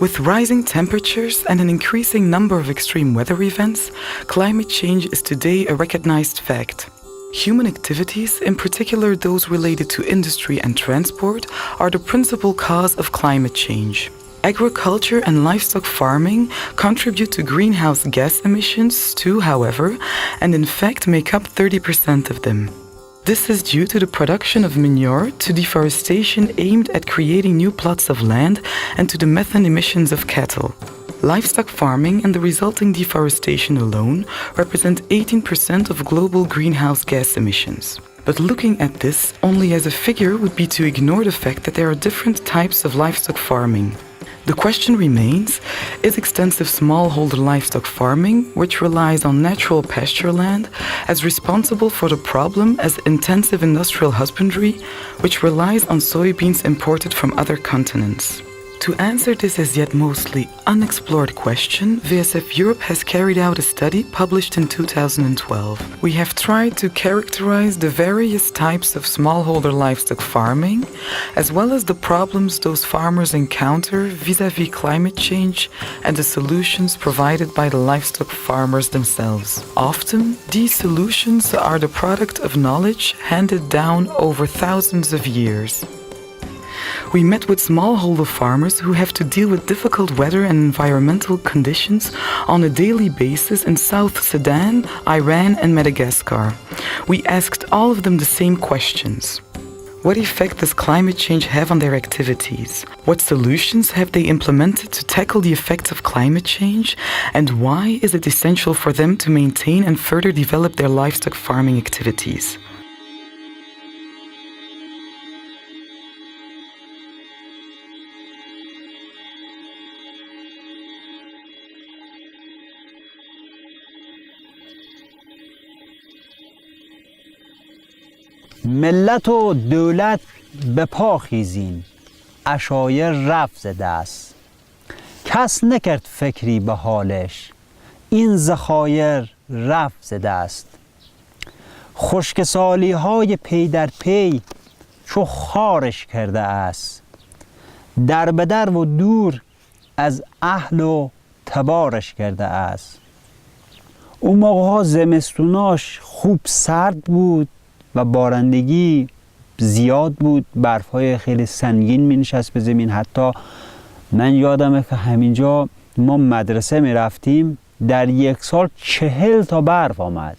With rising temperatures and an increasing number of extreme weather events, climate change is today a recognized fact. Human activities, in particular those related to industry and transport, are the principal cause of climate change. Agriculture and livestock farming contribute to greenhouse gas emissions too, however, and in fact make up 30% of them. This is due to the production of manure, to deforestation aimed at creating new plots of land, and to the methane emissions of cattle. Livestock farming and the resulting deforestation alone represent 18% of global greenhouse gas emissions. But looking at this only as a figure would be to ignore the fact that there are different types of livestock farming. The question remains, is extensive smallholder livestock farming, which relies on natural pasture land, as responsible for the problem as intensive industrial husbandry, which relies on soybeans imported from other continents? To answer this as yet mostly unexplored question, VSF Europe has carried out a study published in 2012. We have tried to characterize the various types of smallholder livestock farming, as well as the problems those farmers encounter vis-à-vis climate change and the solutions provided by the livestock farmers themselves. Often, these solutions are the product of knowledge handed down over thousands of years. We met with smallholder farmers who have to deal with difficult weather and environmental conditions on a daily basis in South Sudan, Iran and Madagascar. We asked all of them the same questions. What effect does climate change have on their activities? What solutions have they implemented to tackle the effects of climate change? And why is it essential for them to maintain and further develop their livestock farming activities? ملت و دولت به پا خیزین، عشایر رفت زده است. کس نکرد فکری به حالش، این ذخایر رفت زده است. خشکسالی های پی در پی چو خارش کرده است. در بدر و دور از اهل و تبارش کرده است. اون موقع ها زمستوناش خوب سرد بود و بارندگی زیاد بود، برف‌های خیلی سنگین می‌نشست به زمین. حتی من یادمه که همینجا ما مدرسه می‌رفتیم، در یک سال 40 تا برف آمد.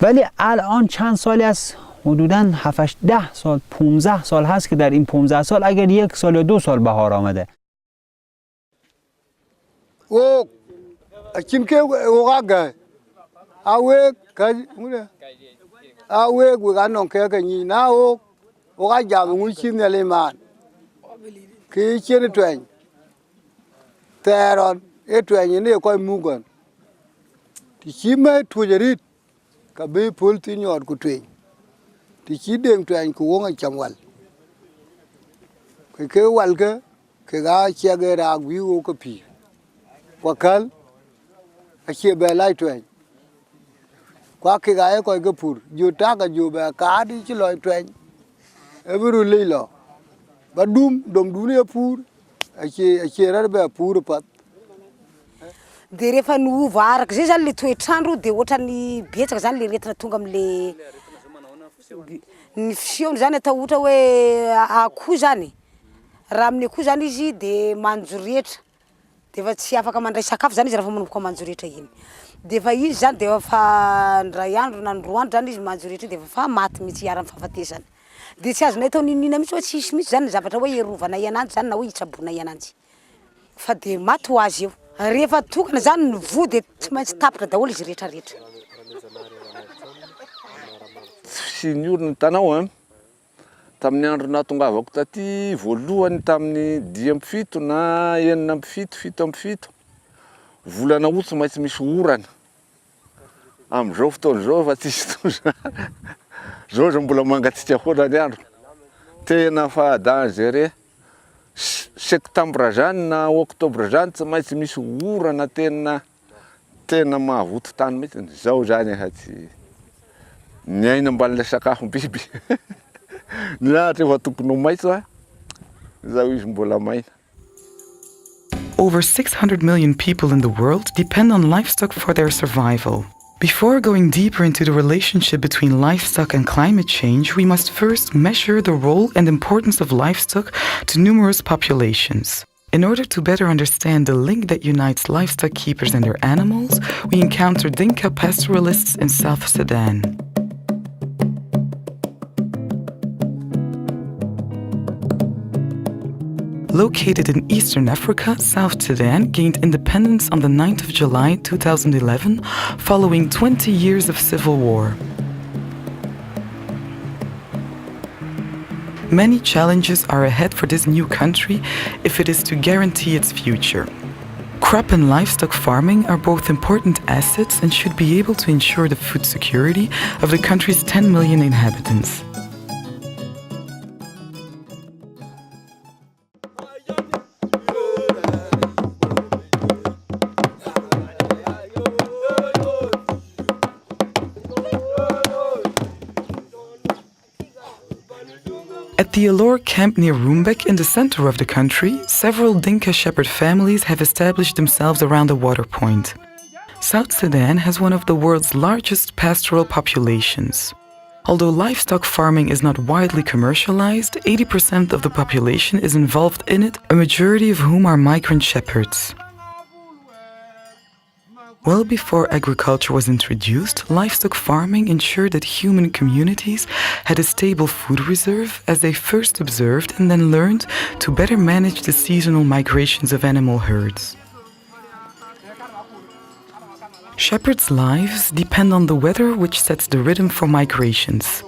ولی الان چند سالی از حدوداً 7-10 سال 15 سال هست که در این 15 سال اگر 1 سال یا 2 سال بهار آمده. او چیمکه اوغاگه اوه awe gwa non ke ka ni na o ga ja mu chi ne le man ki chi ne twen teron e twen ni ko mu gon ti chi me tu jerit ka be pol ti nyor ku twen ti chi deng twen ku ngo cham wal ke wal ke ga che ge ra wi o ko pi wakal a che be lai twen qua cái gái coi cái phur dù ta cả dù bà cá đi chứ loài tren em vừa lấy lo bà đum đồng đu này phur ai ra bà phur pat de refa nu varak zay zany le toetrandro de ohatrany betsaka zany le retina tonga amle ny fisiony zany atao ohatra hoe akoho zany raha amin'ny akoho zany izy de manjo rehetra de fa tsy afaka mandray sakafo zany izy raha fa manomboka manjo rehetra iny de fa izy zany de fa ndray andro na roa andro zany izy manjo rehetra de fa maty mihitsy hiara amin'ny fahafatesany de tsy azonay atao ninina mihitsy hoe tsisy mihitsy zany zavatra hoe erovana iananjy zany na hoe hitrabona iananjy fa de maty ho azy eo rehefa tokana zany ny vo de tsy maintsy tapitra daholo izy rehetra rehetra sy niorina tanao tamin'ny andro natongavako taty voalohany tamin'ny 10 na 7 volana août tsy maintsy misy orana am'izao fotoana zao fa tsisy zao zao mbola mangatsika foana ny andro tena fa dangereux septembre zany na octobre zany tsy maintsy misy orana tena mahavoto tany mihitsy zao zany tsy ny aina mban'ilay sakafo biby ny lahatra efa tokony ho maitso zao izy mbola maina. Over 600 million people in the world depend on livestock for their survival. Before going deeper into the relationship between livestock and climate change, we must first measure the role and importance of livestock to numerous populations. In order to better understand the link that unites livestock keepers and their animals, we encounter Dinka pastoralists in South Sudan. Located in Eastern Africa, South Sudan gained independence on the 9th of July 2011, following 20 years of civil war. Many challenges are ahead for this new country if it is to guarantee its future. Crop and livestock farming are both important assets and should be able to ensure the food security of the country's 10 million inhabitants. At the Alor camp near Rumbek in the center of the country, several Dinka shepherd families have established themselves around the water point. South Sudan has one of the world's largest pastoral populations. Although livestock farming is not widely commercialized, 80% of the population is involved in it, a majority of whom are migrant shepherds. Well before agriculture was introduced, livestock farming ensured that human communities had a stable food reserve, as they first observed and then learned to better manage the seasonal migrations of animal herds. Shepherds' lives depend on the weather, which sets the rhythm for migrations.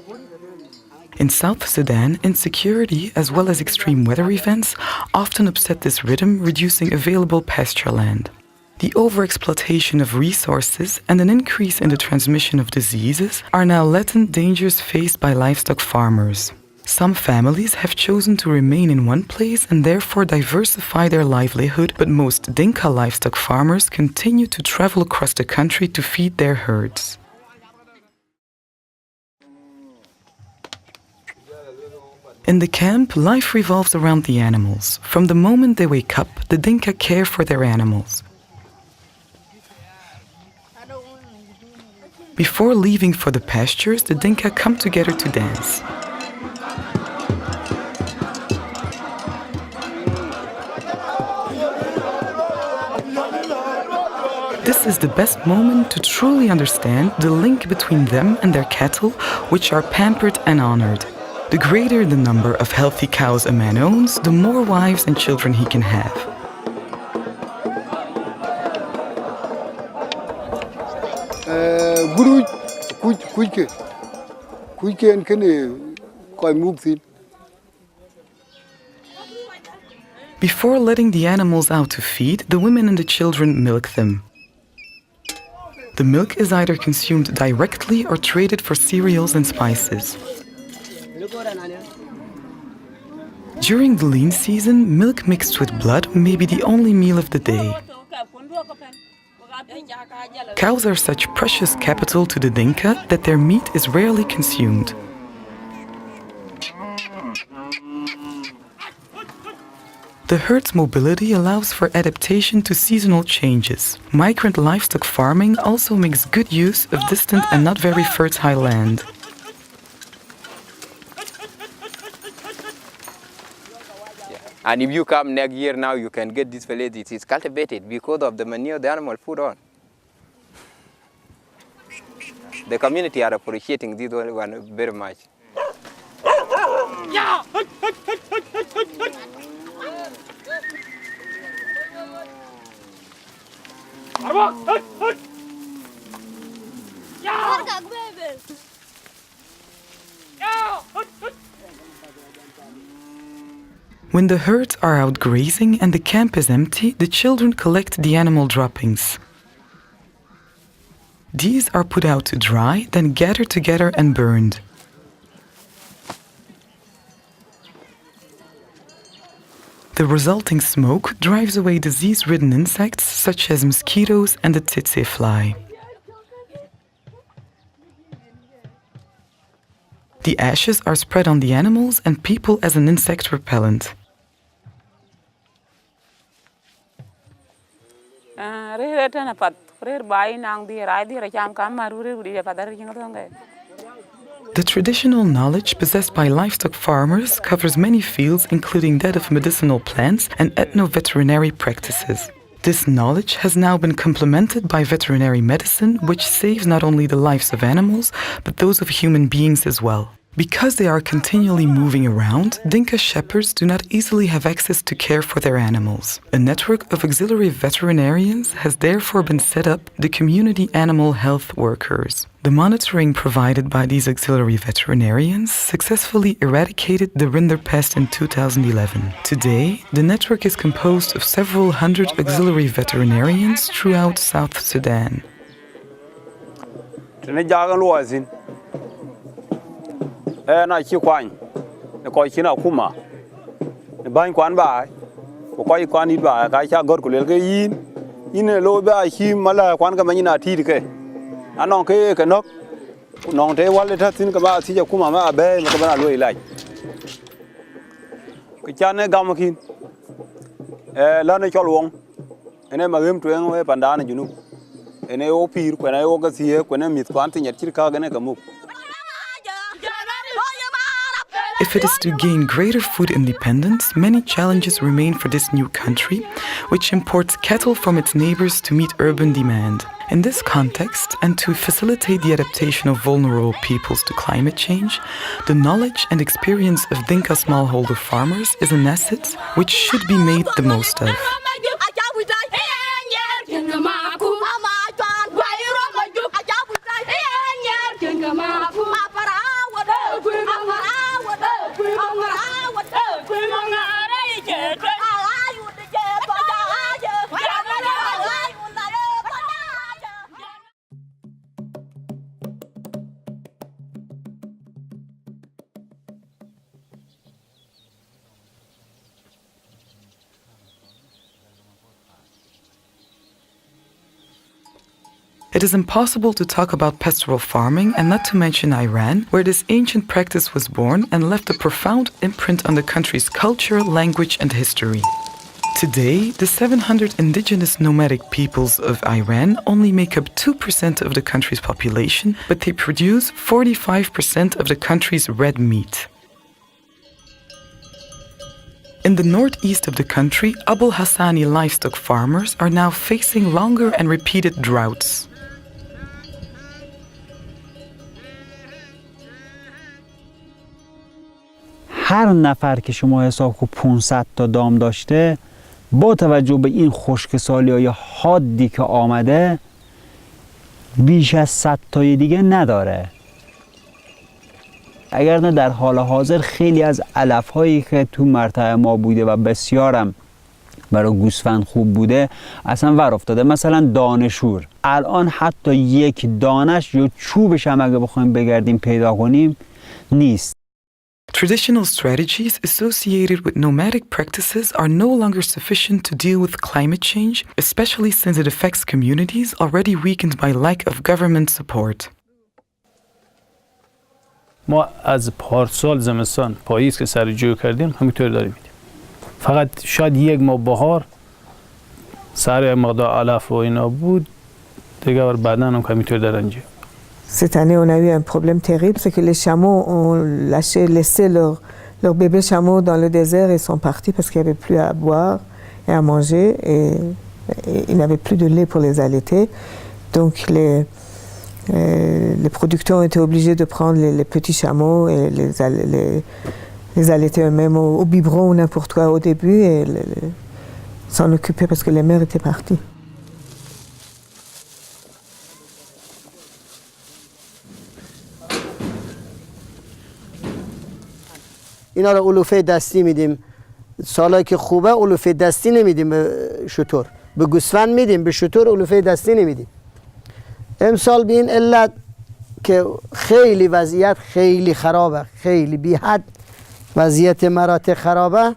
In South Sudan, insecurity as well as extreme weather events often upset this rhythm, reducing available pasture land. The overexploitation of resources and an increase in the transmission of diseases are now latent dangers faced by livestock farmers. Some families have chosen to remain in one place and therefore diversify their livelihood, but most Dinka livestock farmers continue to travel across the country to feed their herds. In the camp, life revolves around the animals. From the moment they wake up, the Dinka care for their animals. Before leaving for the pastures, the Dinka come together to dance. This is the best moment to truly understand the link between them and their cattle, which are pampered and honored. The greater the number of healthy cows a man owns, the more wives and children he can have. Guru kuike en kene koi muktin. Before letting the animals out to feed, the women and the children milk them. The milk is either consumed directly or traded for cereals and spices. During the lean season, milk mixed with blood may be the only meal of the day. Cows are such precious capital to the Dinka that their meat is rarely consumed. The herd's mobility allows for adaptation to seasonal changes. Migrant livestock farming also makes good use of distant and not very fertile land. And if you come next year now, you can get this village. It is cultivated because of the manure the animal put on. The community are appreciating this one very much. When the herds are out grazing and the camp is empty, the children collect the animal droppings. These are put out to dry, then gathered together and burned. The resulting smoke drives away disease-ridden insects such as mosquitoes and the tsetse fly. The ashes are spread on the animals and people as an insect repellent. The traditional knowledge possessed by livestock farmers covers many fields, including that of medicinal plants and ethno-veterinary practices. This knowledge has now been complemented by veterinary medicine, which saves not only the lives of animals, but those of human beings as well. Because they are continually moving around, Dinka shepherds do not easily have access to care for their animals. A network of auxiliary veterinarians has therefore been set up, the community animal health workers. The monitoring provided by these auxiliary veterinarians successfully eradicated the rinderpest in 2011. Today, the network is composed of several hundred auxiliary veterinarians throughout South Sudan. Na chi kwany ko chi na kuma ban kwan ba ko kwan ni ba ka cha gor kulel ke yin lo ba chi mala kwan ka manyina ti ke anon ke nok non te wal ta tin ka ba ti ja kuma ma be ka ba lo ilaj ke cha ne gam kin la ne chol wong ene ma gem tuen we pandana junu ene o pir ko na o ga sie ko ne mit kwan ti nyat chi ka ga ne ka mu. If it is to gain greater food independence, many challenges remain for this new country, which imports cattle from its neighbors to meet urban demand. In this context, and to facilitate the adaptation of vulnerable peoples to climate change, the knowledge and experience of Dinka smallholder farmers is an asset which should be made the most of. It is impossible to talk about pastoral farming and not to mention Iran, where this ancient practice was born and left a profound imprint on the country's culture, language, and history. Today, the 700 indigenous nomadic peoples of Iran only make up 2% of the country's population, but they produce 45% of the country's red meat. In the northeast of the country, Abul Hassani livestock farmers are now facing longer and repeated droughts. هر نفر که شما حساب کنید 500 تا دام داشته، با توجه به این خشکسالی‌های حادی که آمده بیش از 100 تای دیگه نداره. اگر نه در حال حاضر خیلی از علف‌هایی که تو مرتع ما بوده و بسیارم برای گوسفند خوب بوده اصلا ور افتاده. مثلا دانشور الان حتی یک دانش یا چوبش هم اگه بخوایم بگردیم پیدا کنیم نیست. Traditional strategies associated with nomadic practices are no longer sufficient to deal with climate change, especially since it affects communities already weakened by lack of government support. ما از پارسال زمستان پاییز که سر جو کردیم همینطور داریم میدیم. فقط شاید یک ماه بهار سر مقدار علف و اینا بود دیگه بعداً هم همینطور دارن جو. Cette année, on a eu un problème terrible, c'est que les chameaux ont laissé leurs bébés chameaux dans le désert et sont partis parce qu'il n'y avait plus à boire et à manger et ils n'avaient plus de lait pour les allaiter. Donc les producteurs ont été obligés de prendre les petits chameaux et les allaiter eux-mêmes au biberon ou n'importe quoi au début et s'en occuper parce que les mères étaient parties. اینا رو علوفه دستی میدیم. سالایی که خوبه علوفه دستی نمیدیم به شتر. به گوسفند میدیم، به شتر علوفه دستی نمیدیم. امسال به این علت که خیلی وضعیت خیلی خرابه، خیلی بی حد وضعیت مراتع خرابه.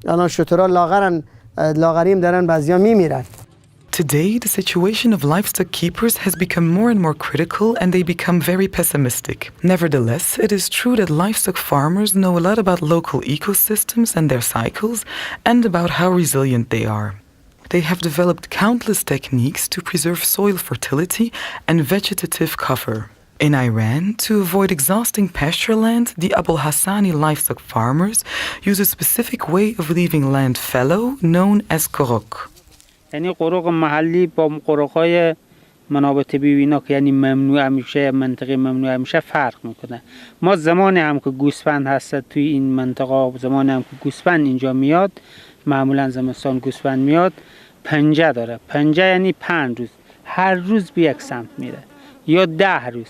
الان شترها لاغریم دارن بعضیا میمیرن. Today, the situation of livestock keepers has become more and more critical and they become very pessimistic. Nevertheless, it is true that livestock farmers know a lot about local ecosystems and their cycles and about how resilient they are. they have developed countless techniques to preserve soil fertility and vegetative cover. In Iran, to avoid exhausting pasture land, the Abul Hassani livestock farmers use a specific way of leaving land fallow known as قرق. یعنی قرق محلی با قرق‌های منابت بیوینا که یعنی ممنوع میشه، منطقه ممنوع میشه فرق میکنه. ما زمانی هم که گوسفند هست توی این منطقه، زمانی هم که گوسفند اینجا میاد، معمولا زمستان گوسفند میاد، پنجه داره. پنجه یعنی 5 روز، هر روز به یک سمت میره یا 10 روز،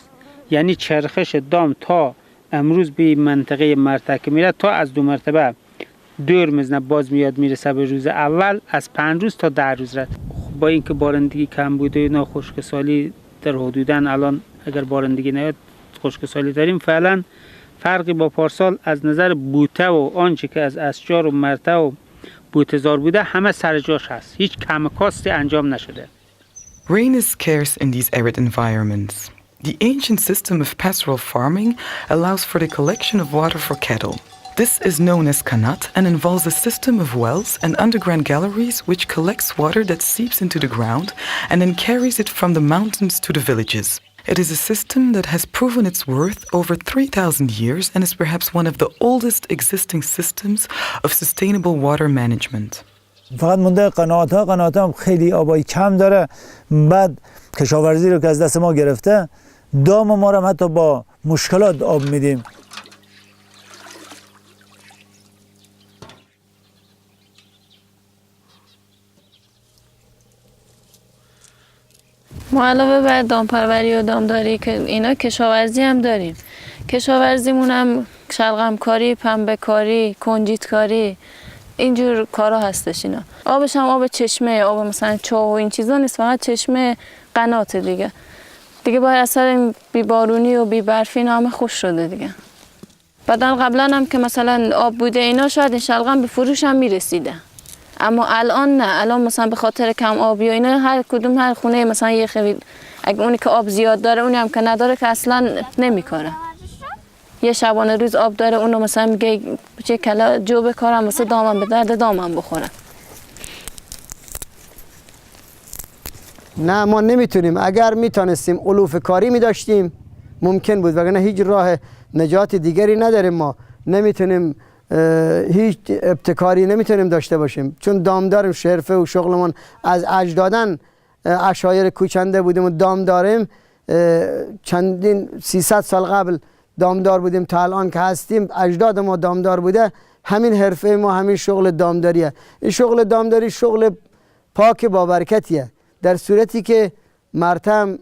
یعنی چرخش دام تا امروز به منطقه مرتکه میره تا از 2 مرتبه دور میزنه، باز میاد میرسه به روز اول، از 5 روز تا 10 روز رد. با اینکه بارندگی کم بوده و خشکسالی در حدوداً الان اگر بارندگی نیاد خشکسالی داریم، فعلا فرقی با پارسال از نظر بوته و آنچه که از اشجار و مرته و بوته‌زار بوده همه سر جاش هست، هیچ کم کاستی انجام نشده. Rain is scarce in these arid environments. The ancient system of pastoral farming allows for the collection of water for cattle. This is known as kanat and involves a system of wells and underground galleries which collects water that seeps into the ground and then carries it from the mountains to the villages. It is a system that has proven its worth over 3,000 years and is perhaps one of the oldest existing systems of sustainable water management. فقط مونده قناعات هم خیلی آبای کم داره. بعد کشاورزی رو که از دست ما گرفته، دام ما رو حتی با مشکلات آب میدیم. ما علاوه بر دامپروری و دامداری که اینا کشاورزی هم داریم. کشاورزیمون هم شلغم کاری، پنبه کاری، کنجیت کاری، اینجور کارا هستش اینا. آبش هم آب چشمه، آب مثلا چاه و این چیزا نیست، فقط چشمه قناته دیگه. دیگه با اثر بی بارونی و بی برفی اینا همه خوش شده دیگه. بعدن قبلا هم که مثلا آب بوده اینا شاید این شلغم به فروش هم میرسیده. اما الان نه، الان مثلا به خاطر کم آبی و اینا هر کدوم هر خونه مثلا یه خیلی، اگه اونی که آب زیاد داره اونی هم که نداره که اصلا نمیکاره. یه شبانه روز آب داره اونو مثلا میگه چه کلا جو بکارم واسه دامم به درد دامم بخوره. نه ما نمیتونیم. اگر میتونستیم علوف کاری میداشتیم ممکن بود، وگرنه هیچ راه نجات دیگری نداریم. ما نمیتونیم هیچ ابتکاری نمیتونیم داشته باشیم، چون دام داریم. حرفه و شغلمون از اجدادن عشایر کوچنده بودیم و دام داریم. چندین 300 سال قبل دامدار بودیم تا الان که هستیم اجداد ما دامدار بوده. همین حرفه ما همین شغل دامداریه. این شغل دامداری شغل پاک با برکتیه، در صورتی که مرتم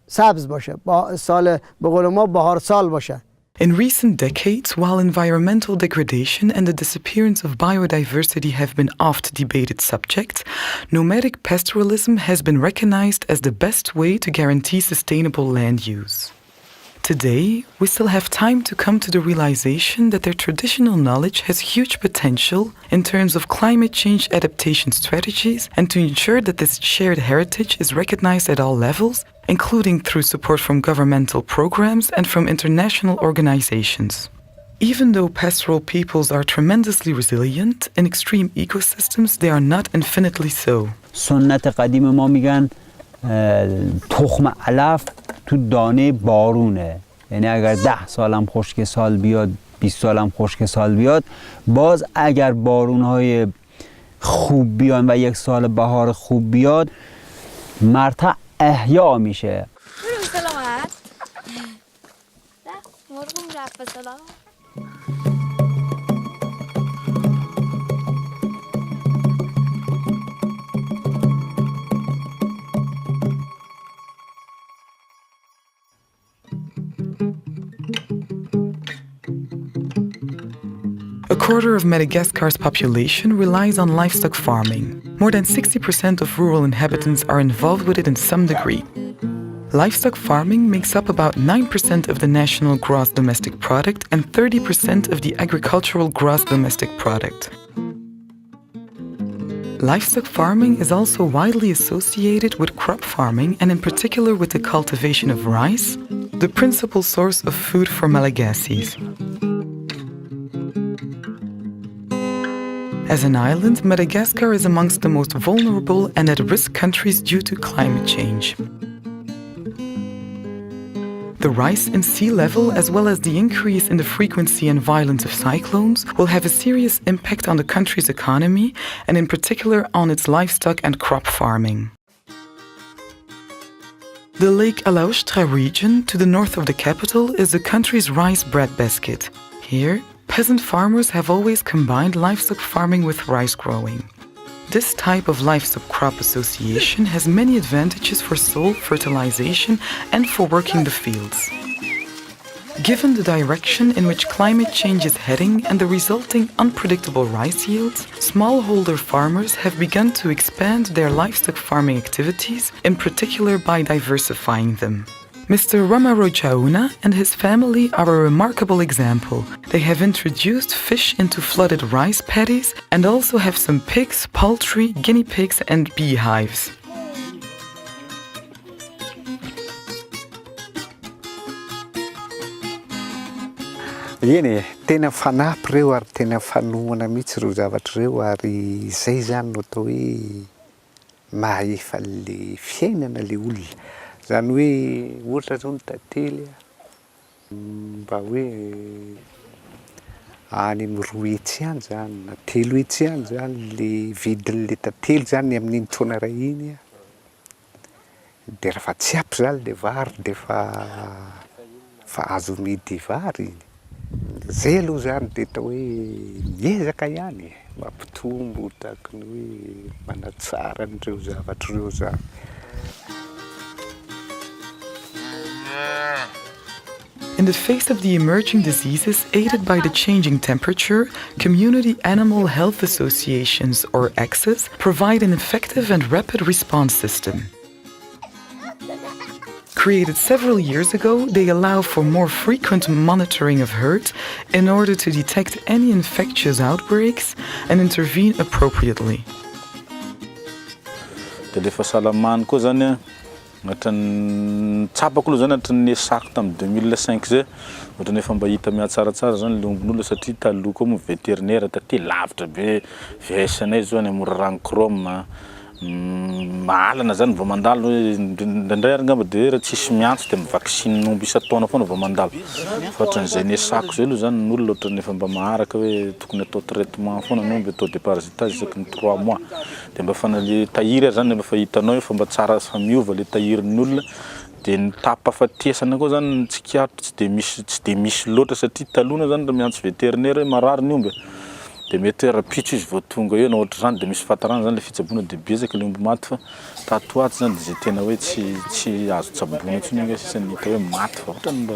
سبز باشه، با سال به قول ما بهار سال باشه. In recent decades, while environmental degradation and the disappearance of biodiversity have been oft-debated subjects, nomadic pastoralism has been recognized as the best way to guarantee sustainable land use. Today, we still have time to come to the realization that their traditional knowledge has huge potential in terms of climate change adaptation strategies and to ensure that this shared heritage is recognized at all levels, including through support from governmental programs and from international organizations. Even though pastoral peoples are tremendously resilient, in extreme ecosystems they are not infinitely so. سنت قدیم ما میگن تخم علف تو دانه بارونه، یعنی اگر 10 سالم خشک سال بیاد، 20 سالم خشک سال بیاد، باز اگر بارونهای خوب بیان و یک سال بهار خوب بیاد مرتع احیا میشه. A quarter of Madagascar's population relies on livestock farming. More than 60% of rural inhabitants are involved with it in some degree. Livestock farming makes up about 9% of the national gross domestic product and 30% of the agricultural gross domestic product. Livestock farming is also widely associated with crop farming and in particular with the cultivation of rice, the principal source of food for Malagasis. As an island, Madagascar is amongst the most vulnerable and at-risk countries due to climate change. The rise in sea level, as well as the increase in the frequency and violence of cyclones, will have a serious impact on the country's economy and in particular on its livestock and crop farming. The Lake Alaoustra region, to the north of the capital, is the country's rice breadbasket. Here, peasant farmers have always combined livestock farming with rice growing. This type of livestock crop association has many advantages for soil fertilization and for working the fields. Given the direction in which climate change is heading and the resulting unpredictable rice yields, smallholder farmers have begun to expand their livestock farming activities, in particular by diversifying them. Mr. Ramarochauna and his family are a remarkable example. They have introduced fish into flooded rice paddies and also have some pigs, poultry, guinea pigs and beehives. Eny tena fanampy reo ary tena fanohana mihitsy reo zavatra reo ary zay zany no atao hoe mahefa le fiainana le olona. Zany hoe ohatra zao ny tantely mba hoe any amin'ny 2 hetsy any zany na 3 hetsy any zany le vidin'le tantely zany amin'iny taona ray iny dia raha tsy ampy zany le vary dia fa azo midy vary iny. Zay aloha zany dia atao hoe miezaka ihany mampitombo tahaka ny hoe manatsara an'ireo zavatra ireo zany. In the face of the emerging diseases aided by the changing temperature, community animal health associations, or AXAs, provide an effective and rapid response system. Created several years ago, they allow for more frequent monitoring of herds in order to detect any infectious outbreaks and intervene appropriately. Tsapako aloha zany atran'ny sako tamin'ny 2005 zay ohatrany efa mba hita mihatsaratsara zany le ombin'olona satria taloha koa moa vétérinaire taty lavitra be vs-nay zao any amora ranchrome mahalana zany vao mandalo ndray ary ngamba dia raha tsisy miantso dia mivaccine omby isa-taona foana vao mandalo fa ohatran'izay ny sako zay aloha zany n'olona ohatrany efa mba maharaka hoe tokony atao traitement foana ny omby atao déparasitage isaky ny 3 mois dia mba fana le tahiry zany mba fa hitanao efa mba tsara fa miova le tahirin'ny olona dia ny tapafatesana koa zany tsikiatro tsy dia misy loatra satria talona zany raha miantso vétérinaire hoe marary ny omby dia mety rapitso izy vao tonga eo na ohatra zany dia misy fatarana zany le fitsaboana dia betsaka le omby maty fa tato ato zany dia zay tena hoe tsy azo tsaboana intsony inga sisany hita hoe maty fa ohatrany mba.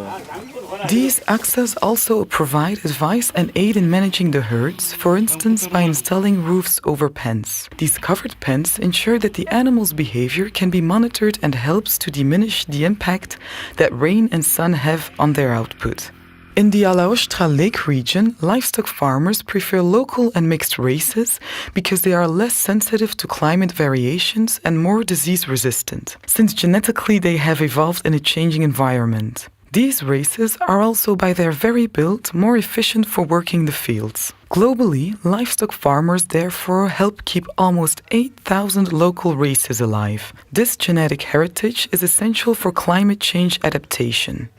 These AXAs also provide advice and aid in managing the herds, for instance by installing roofs over pens. These covered pens ensure that the animals' behavior can be monitored and helps to diminish the impact that rain and sun have on their output. In the Alaoustra Lake region, livestock farmers prefer local and mixed races because they are less sensitive to climate variations and more disease resistant, since genetically they have evolved in a changing environment. These races are also by their very build more efficient for working the fields. Globally, livestock farmers therefore help keep almost 8,000 local races alive. This genetic heritage is essential for climate change adaptation.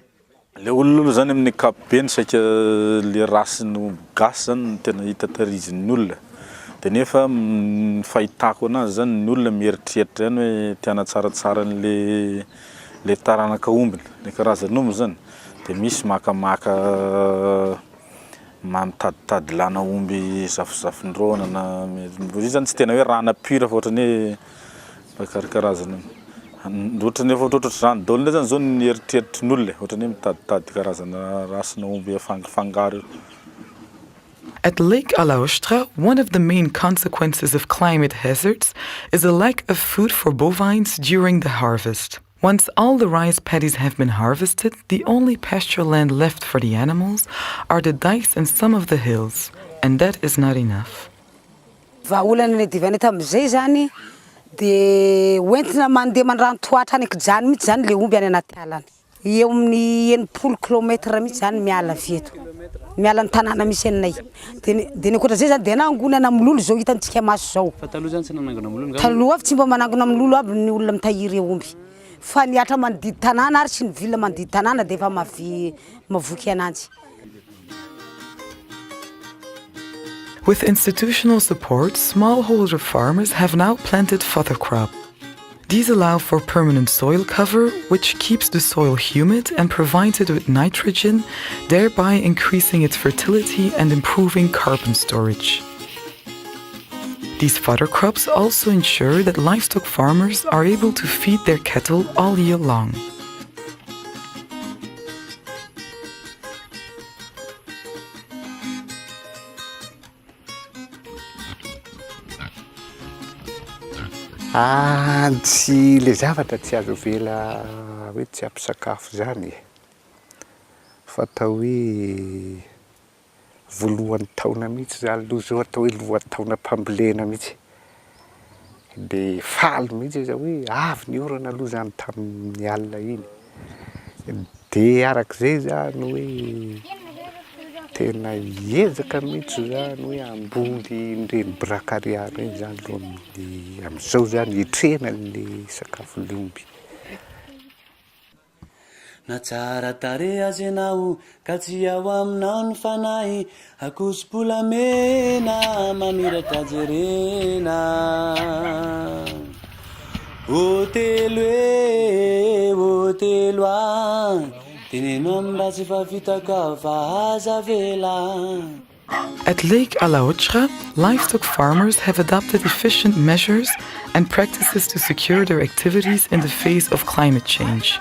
Le olona zany amin'ny ankapobeny saika le rasiny gasy zany tena hita tahirizin'ny olona dia nefa fahitako anazy zany ny olona mieritreritra ihany hoe tiana tsaratsara le taranaka ombiny le karazany omby zany dia misy makamaka mamitaditady lana omby zafizafindrona na izy zany tsy tena hoe rana pure fa ohatrany hoe karakarazany ohatrany efa ohatrany zany daolina zany zao ny eritreritry ny olona ohatrany hoe mitaditady karazana rasina omby fangaro. At Lake Alaoustra, one of the main consequences of climate hazards is a lack of food for bovines during the harvest. Once all the rice paddies have been harvested, the only pasture land left for the animals are the dikes and some of the hills, and that is not enough. Dia hoentina mandeha mandranotohatra any kijany mihitsy zany le omby any anaty alana eo amin'ny 80 kilometра mihitsy zany miala avy eto. miala ny tanàna misy anay dia ny ankoatra zay zany dia nangonana milolo zao hitantsika maso zao fa taloha zany tsy nanangona mololo taloha avy tsy mba manangona milolo aby ny olona mitahiry omby fa niatra manodidy tanàna ary sy ny villa manodidy tanàna dia efa mavoky ananjy. With institutional support, smallholder farmers have now planted fodder crop. These allow for permanent soil cover, which keeps the soil humid and provides it with nitrogen, thereby increasing its fertility and improving carbon storage. These fodder crops also ensure that livestock farmers are able to feed their cattle all year long. Tsy le zavatra tsy azo vela hoe tsy ampisakafo zany fa atao hoe voalohan'ny taona mihitsy zany aloha zao atao hoe lohan'ny taona mpambolena mihitsy dia faly mihitsy izy hoe avy ny orana aloha zany tamin'ny alina iny dia arak'izay zany hoe tena hiezaka mihitsy zany hoe amboly nireny brakaria reny zany aloha amin'izao zany hitrena le sakafo lomby. Na tsara tare azy ianao ka tsy ao aminao ny fanahy akoso-bolamena mamiratra jerena hotelo hotelo teneno amin'ny raha tsy fa vitaka vahaza vela. At Lake Alaotra, livestock farmers have adopted efficient measures and practices to secure their activities in the face of climate change.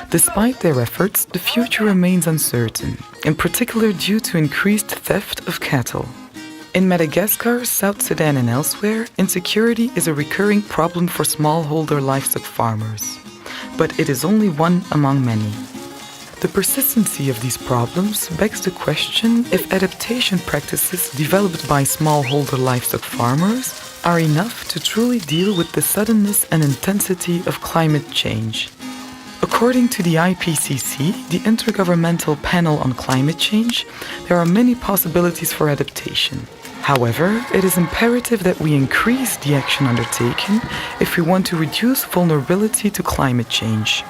Despite their efforts, the future remains uncertain, in particular due to increased theft of cattle. In Madagascar, South Sudan and elsewhere, insecurity is a recurring problem for smallholder livestock farmers. But it is only one among many. The persistency of these problems begs the question if adaptation practices developed by smallholder livestock farmers are enough to truly deal with the suddenness and intensity of climate change. According to the IPCC, the Intergovernmental Panel on Climate Change, there are many possibilities for adaptation. However, it is imperative that we increase the action undertaken if we want to reduce vulnerability to climate change.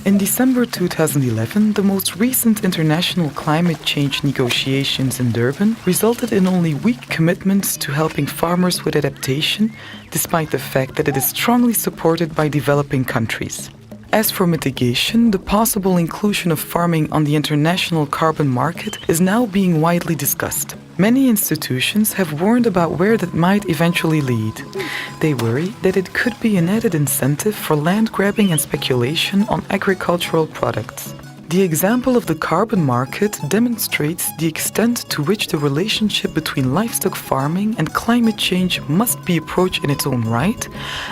In December 2011, the most recent international climate change negotiations in Durban resulted in only weak commitments to helping farmers with adaptation, despite the fact that it is strongly supported by developing countries. As for mitigation, the possible inclusion of farming on the international carbon market is now being widely discussed. Many institutions have warned about where that might eventually lead. They worry that it could be an added incentive for land grabbing and speculation on agricultural products. The example of the carbon market demonstrates the extent to which the relationship between livestock farming and climate change must be approached in its own right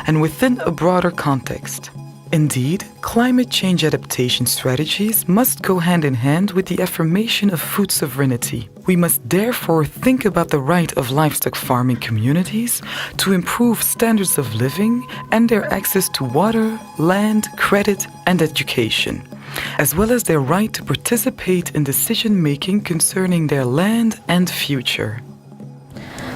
and within a broader context. Indeed, climate change adaptation strategies must go hand in hand with the affirmation of food sovereignty. We must therefore think about the right of livestock farming communities to improve standards of living and their access to water, land, credit, and education, as well as their right to participate in decision-making concerning their land and future.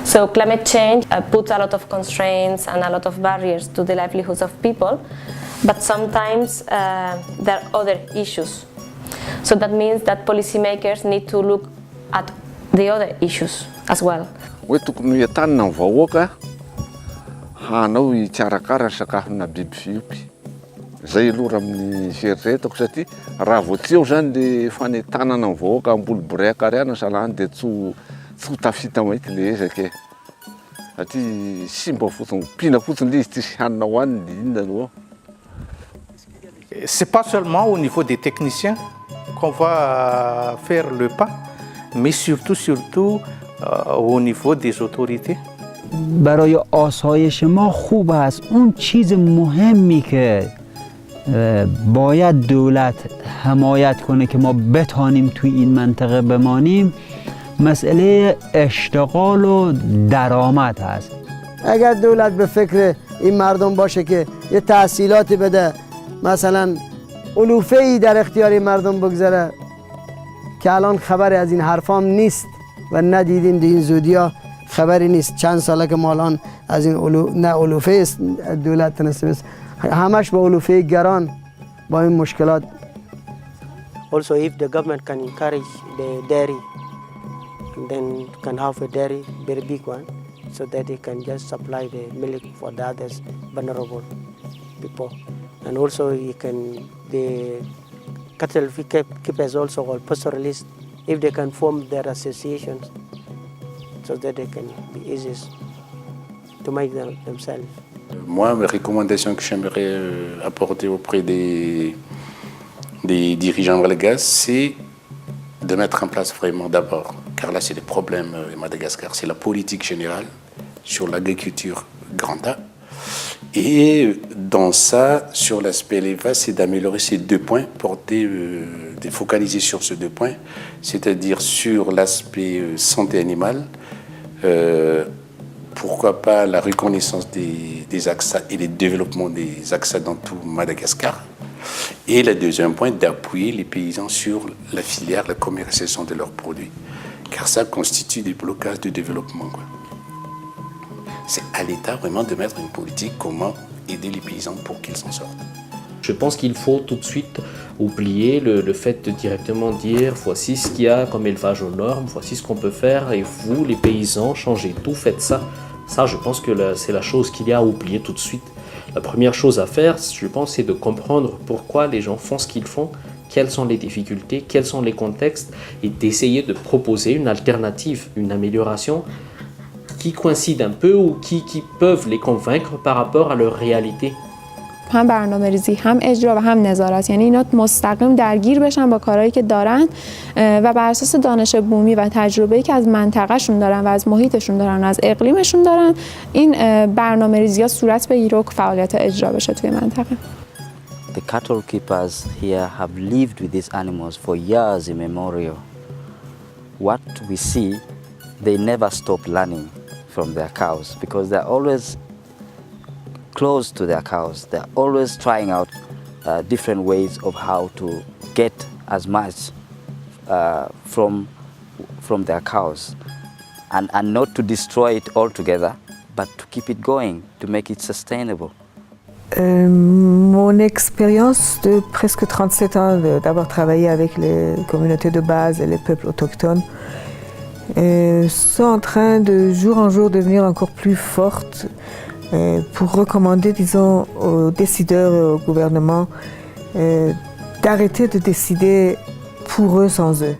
So climate change puts a lot of constraints and a lot of barriers to the livelihoods of people, but sometimes there are other issues. So that means that policymakers need to look at the other issues as well. Hoe tokony entanina ny vahoaka hanao hikarakara sakafona biby fiompy. Zay aloha raha amin'ny fieritreretako satria raha vao tsy eo zany le fanentanana ny vahoaka amboly boreka ariana salany dia tsy ho tafita mahitsy le ezaka e. Satria simba fotsiny pina fotsiny le izy tsisy hanina hohaniny inona no. C'est pas seulement au niveau des techniciens qu'on va faire le pas, mais surtout au niveau des autorités. برای آسایش ما خوب است اون چیز مهمی که باید دولت حمایت کنه که ما بتانیم توی این منطقه بمانیم مسئله اشتغال و درآمد هست. اگر دولت به فکر این مردم باشه که یه تحصیلاتی بده، مثلا علوفه‌ای در اختیار مردم بگذاره که الان خبری از این حرفام نیست و ندیدیم در این زودیا خبری نیست. چند ساله که ما الان از این نه علوفه است دولت تنسته است، همش با علوفه گران با این مشکلات. Also if the government can encourage the dairy and then can have a dairy very big one so that they can just supply the milk for the others vulnerable people. And also you can, the cattle keepers also or pastoralists, if they can form their associations so that they can be easy to make them themselves. Moi, mes recommandations que j'aimerais apporter auprès des dirigeants malgaches, c'est de mettre en place vraiment d'abord, car là c'est le problème de Madagascar, c'est la politique générale sur l'agriculture grand A. Et dans ça, sur l'aspect élevage, c'est d'améliorer ces deux points, de focaliser sur ces deux points, c'est-à-dire sur l'aspect santé animale, pourquoi pas la reconnaissance des AXA et le développement des AXA dans tout Madagascar. Et le deuxième point, d'appuyer les paysans sur la filière, la commercialisation de leurs produits, car ça constitue des blocages de développement, quoi. C'est à l'État vraiment de mettre une politique, comment aider les paysans pour qu'ils s'en sortent. Je pense qu'il faut tout de suite oublier le fait de directement dire voici ce qu'il y a comme élevage aux normes, voici ce qu'on peut faire et vous les paysans changez tout, faites ça. Ça je pense que c'est la chose qu'il y a à oublier tout de suite. La première chose à faire, je pense, c'est de comprendre pourquoi les gens font ce qu'ils font, quelles sont les difficultés, quels sont les contextes et d'essayer de proposer une alternative, une amélioration qui coïncident un peu ou qui peuvent les convaincre par rapport à leur réalité. هم برنامه‌ریزی، هم اجرا و هم نظارت، یعنی اینا مستقیم درگیر بشن با کارهایی که دارن و بر اساس دانش بومی و تجربه‌ای که از منطقه‌شون دارن و از محیطشون دارن و از اقلیمشون دارن این برنامه‌ریزی‌ها صورت بگیره و فعالیت اجرا بشه توی منطقه. The cattle keepers here have lived with these animals for years immemorial. What we see, they never stop learning from their cows because they're always close to their cows. They're always trying out different ways of how to get as much from their cows and not to destroy it altogether, but to keep it going, to make it sustainable. Mon expérience de presque 37 ans d'avoir travaillé avec les communautés de base et les peuples autochtones sont en train de jour en jour devenir encore plus fortes pour recommander, disons, aux décideurs et au gouvernement d'arrêter de décider pour eux sans eux.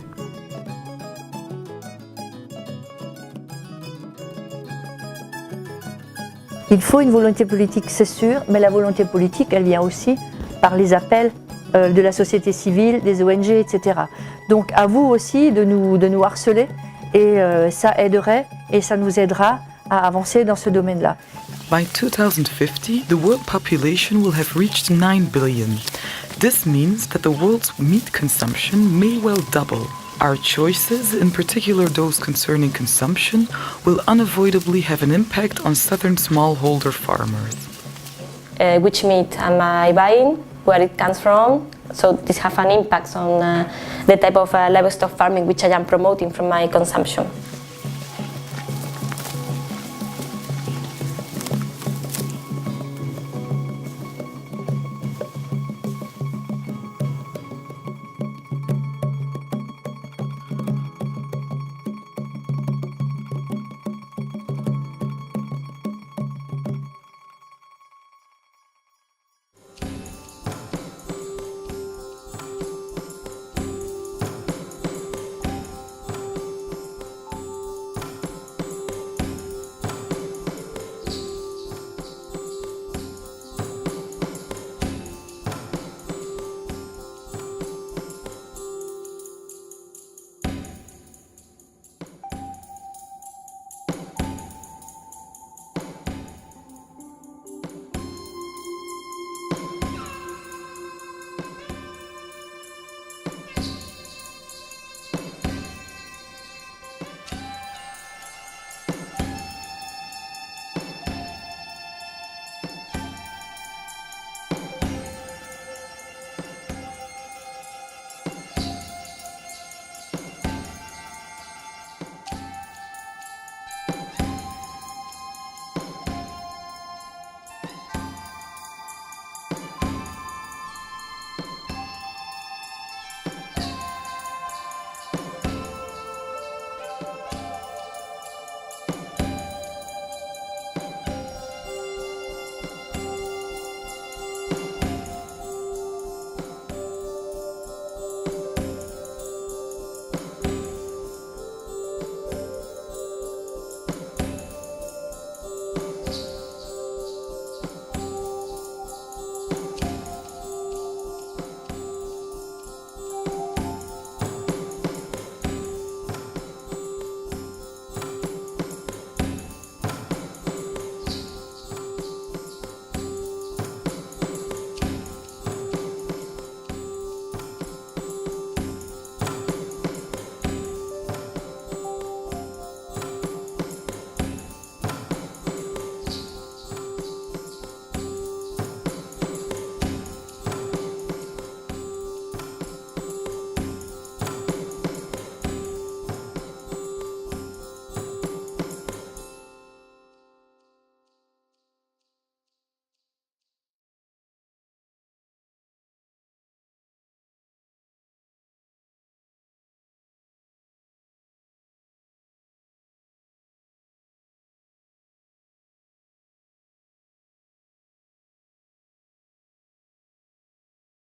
Il faut une volonté politique, c'est sûr, mais la volonté politique, elle vient aussi par les appels de la société civile, des ONG, etc. Donc à vous aussi de nous harceler et ça aiderait et ça nous aidera à avancer dans ce domaine-là. By 2050, the world population will have reached 9 billion. This means that the world's meat consumption may well double. Our choices, in particular those concerning consumption, will unavoidably have an impact on southern smallholder farmers. Which meat am I buying, where it comes from? So this have an impact on the type of livestock farming which I am promoting from my consumption.